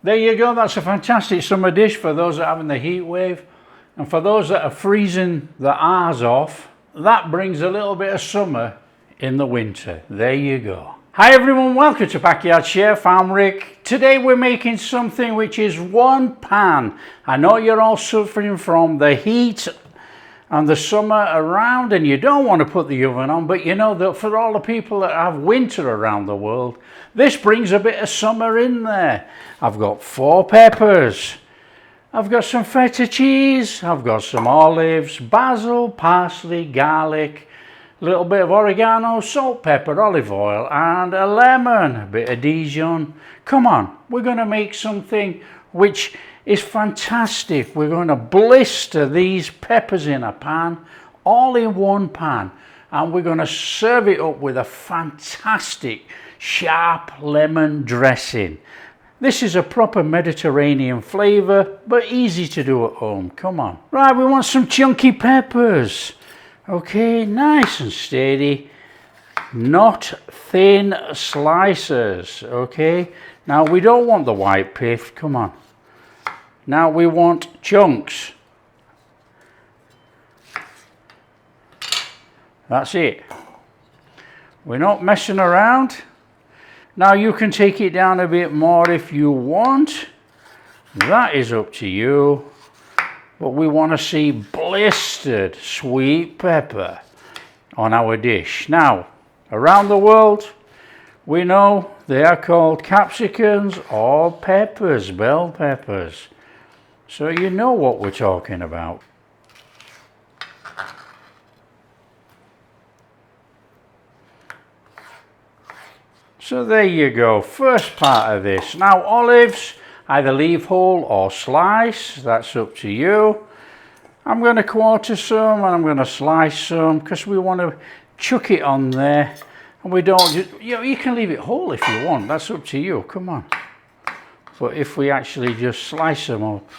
There you go, that's a fantastic summer dish for those that are having the heat wave. And for those that are freezing their arse off, that brings a little bit of summer in the winter. There you go. Hi everyone, welcome to Backyard Chef. I'm Rick. Today we're making something which is one pan. I know you're all suffering from the heat and the summer around and you don't want to put the oven on, but you know that for all the people that have winter around the world, this brings a bit of summer in there. I've got 4 peppers, I've got some feta cheese, I've got some olives, basil, parsley, garlic, a little bit of oregano, salt, pepper, olive oil, and a lemon, a bit of Dijon. Come on, we're going to make something which is fantastic. We're going to blister these peppers in a pan, all in one pan, and we're going to serve it up with a fantastic sharp lemon dressing. This is a proper Mediterranean flavour, but easy to do at home. Come on. Right, we want some chunky peppers. Okay, nice and steady, not thin slices. Okay, now we don't want the white pith. Come on. Now we want chunks. That's it. We're not messing around. Now you can take it down a bit more if you want. That is up to you. But we want to see blistered sweet pepper on our dish. Now, around the world, we know they are called capsicums or peppers, bell peppers. So you know what we're talking about. So there you go, first part of this. Now olives, either leave whole or slice, that's up to you. I'm going to quarter some and I'm going to slice some because we want to chuck it on there. And we don't, you can leave it whole if you want, that's up to you, come on. But if we actually just slice them up,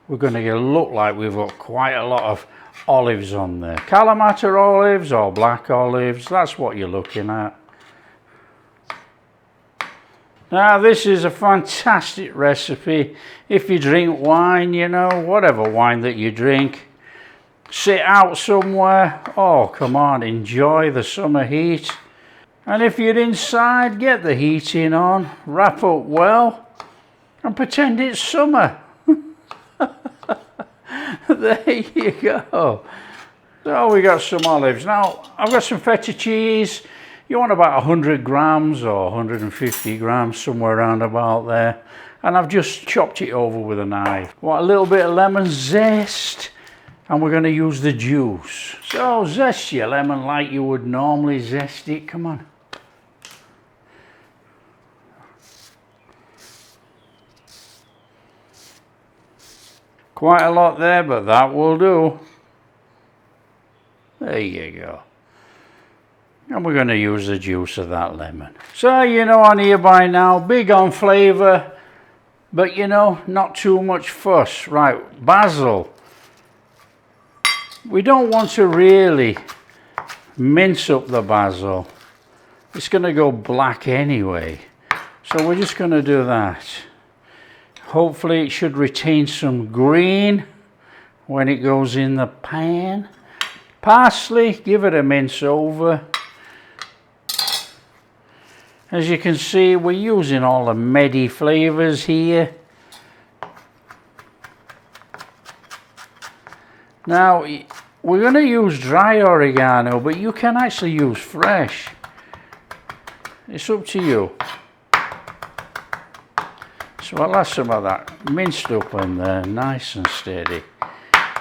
we're going to look like we've got quite a lot of olives on there. Kalamata olives or black olives, that's what you're looking at. Now this is a fantastic recipe. If you drink wine, you know, whatever wine that you drink, sit out somewhere, oh come on, enjoy the summer heat. And if you're inside, get the heating on, wrap up well, and pretend it's summer. There you go. So we got some olives. Now I've got some feta cheese. You want about 100 grams or 150 grams, somewhere around about there. And I've just chopped it over with a knife. Want a little bit of lemon zest, and we're going to use the juice. So zest your lemon like you would normally zest it. Come on. Quite a lot there, but that will do. There you go. And we're going to use the juice of that lemon. So you know on here by now, big on flavour, but you know, not too much fuss. Right, basil. We don't want to really mince up the basil. It's going to go black anyway. So we're just going to do that. Hopefully it should retain some green when it goes in the pan. Parsley, give it a mince over. As you can see, we're using all the medi flavours here. Now, we're going to use dry oregano, but you can actually use fresh. It's up to you. So I'll add some of that minced up in there, nice and steady.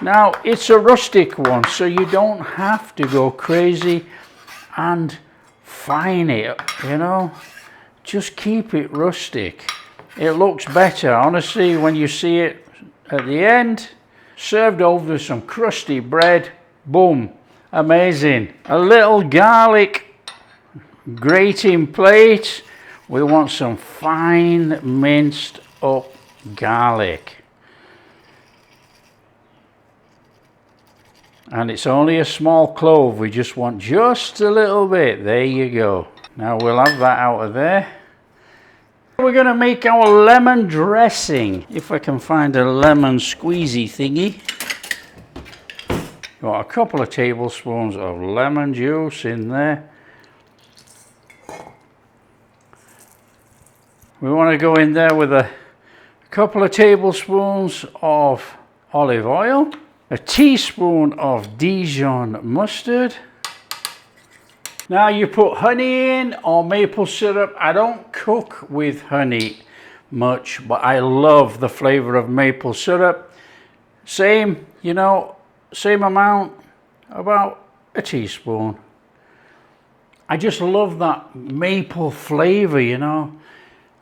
Now, it's a rustic one, so you don't have to go crazy and fine it, you know. Just keep it rustic. It looks better, honestly, when you see it at the end. Served over with some crusty bread. Boom. Amazing. A little garlic grating plate. We want some fine minced up garlic. And it's only a small clove, we just want just a little bit. There you go. Now we'll have that out of there. We're going to make our lemon dressing. If I can find a lemon squeezy thingy. Got a couple of tablespoons of lemon juice in there. We want to go in there with a couple of tablespoons of olive oil, a teaspoon of Dijon mustard. Now you put honey in or maple syrup. I don't cook with honey much, but I love the flavor of maple syrup. Same, you know, same amount, about a teaspoon. I just love that maple flavor, you know.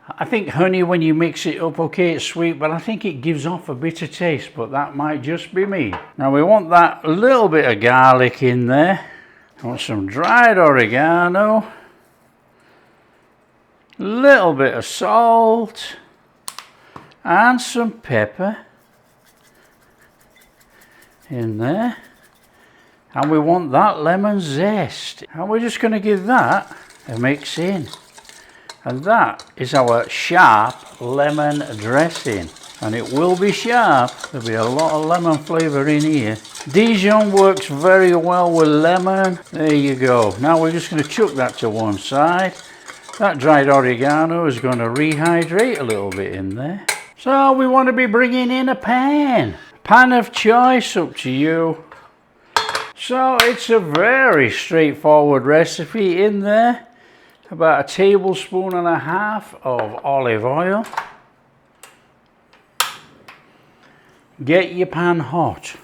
I think honey, when you mix it up, okay, it's sweet, but I think it gives off a bitter taste, but that might just be me. Now we want that little bit of garlic in there. I want some dried oregano, a little bit of salt, and some pepper in there. And we want that lemon zest. And we're just going to give that a mix in. And that is our sharp lemon dressing. And it will be sharp. There'll be a lot of lemon flavour in here. Dijon works very well with lemon. There you go. Now we're just going to chuck that to one side. That dried oregano is going to rehydrate a little bit in there. So we want to be bringing in a pan. Pan of choice, up to you. So it's a very straightforward recipe in there. About 1.5 tablespoons of olive oil. Get your pan hot.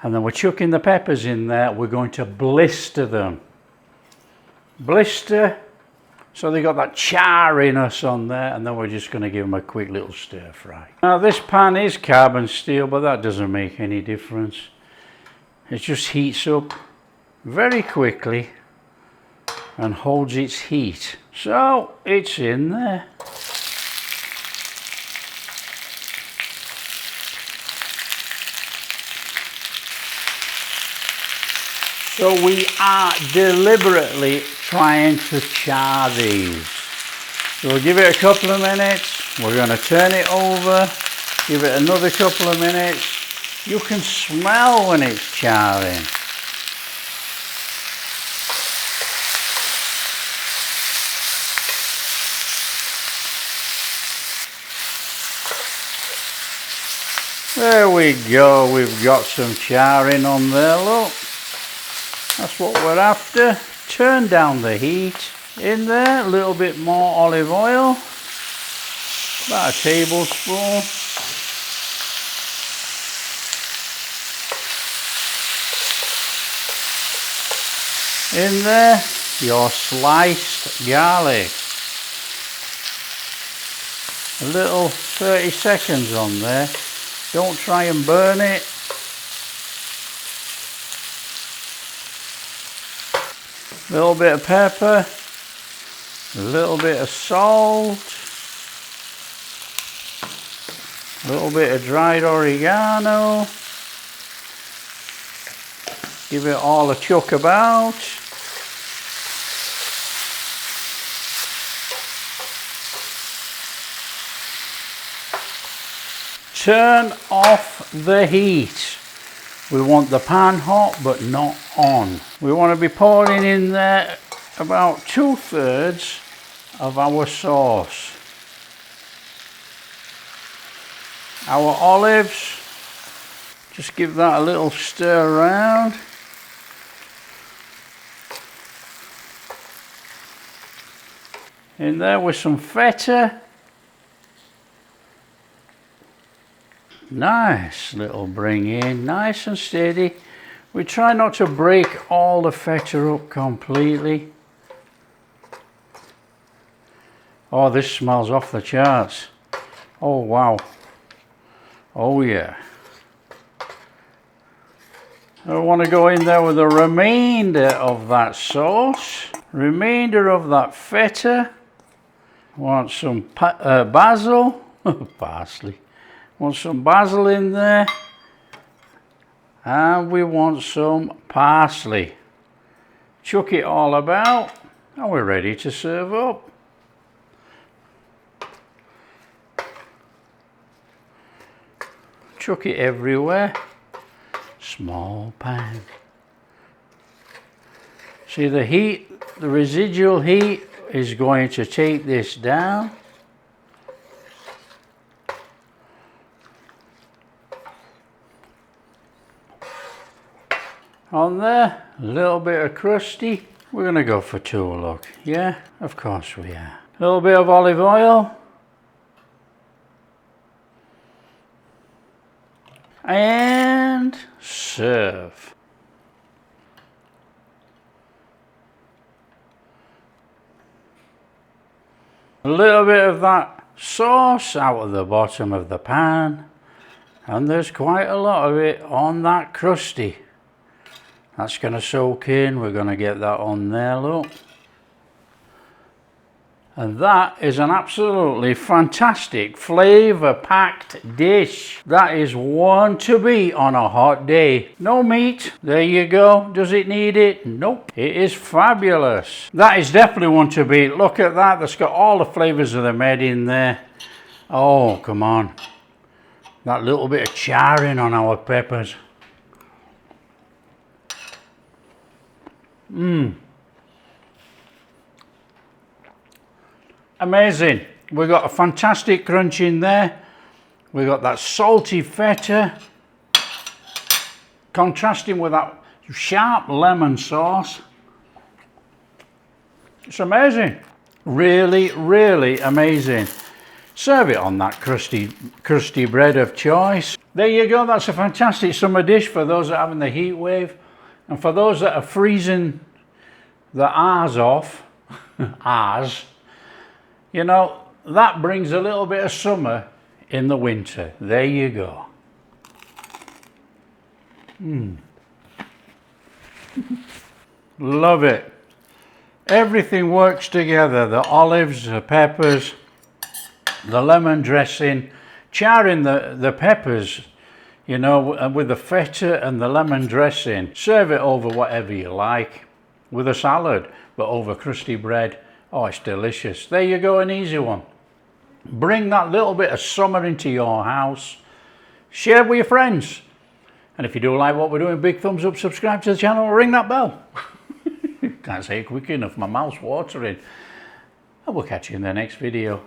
And then we're chucking the peppers in there. We're going to blister them. Blister, so they got that charriness on there, and then we're just going to give them a quick little stir fry. Now this pan is carbon steel, but that doesn't make any difference. It just heats up very quickly and holds its heat. So it's in there. So we are deliberately trying to char these. So we'll give it a couple of minutes. We're going to turn it over, give it another couple of minutes. You can smell when it's charring. There we go, we've got some charring on there, look. That's what we're after. Turn down the heat. In there, a little bit more olive oil. About 1 tablespoon. In there, your sliced garlic. A little 30 seconds on there. Don't try and burn it. A little bit of pepper, a little bit of salt, a little bit of dried oregano. Give it all a chuck about. Turn off the heat. We want the pan hot but not on. We want to be pouring in there about 2/3 of our sauce. Our olives, just give that a little stir around. In there with some feta. Nice little bring in, nice and steady. We try not to break all the feta up completely. Oh, this smells off the charts. Oh wow. Oh yeah. I want to go in there with the remainder of that sauce, remainder of that feta. Want some basil, parsley. Want some basil in there, and we want some parsley. Chuck it all about, and we're ready to serve up. chuck it everywhere. Small pan. See, the heat, the residual heat is going to take this down. On there, a little bit of crusty. We're going to go for two, look. Yeah, of course we are. A little bit of olive oil. And serve. A little bit of that sauce out of the bottom of the pan. And there's quite a lot of it on that crusty. That's going to soak in. We're going to get that on there, look. And that is an absolutely fantastic flavour-packed dish. That is one to beat on a hot day. No meat. There you go. Does it need it? Nope. It is fabulous. That is definitely one to beat. Look at that. That's got all the flavours of the med in there. Oh, come on. That little bit of charring on our peppers. Amazing. We got a fantastic crunch in there. We got that salty feta contrasting with that sharp lemon sauce. It's amazing. Really, really amazing. Serve it on that crusty bread of choice. There you go. That's a fantastic summer dish for those that are having the heat wave, and for those that are freezing the R's off. R's. You know, that brings a little bit of summer in the winter. There you go. Love it. Everything works together. The olives, the peppers, the lemon dressing, charring the peppers, you know, with the feta and the lemon dressing. Serve it over whatever you like, with a salad, but over crusty bread. Oh, it's delicious. There you go, an easy one. Bring that little bit of summer into your house. Share with your friends. And if you do like what we're doing, big thumbs up, subscribe to the channel, ring that bell. Can't say it quick enough, my mouth's watering. And we'll catch you in the next video.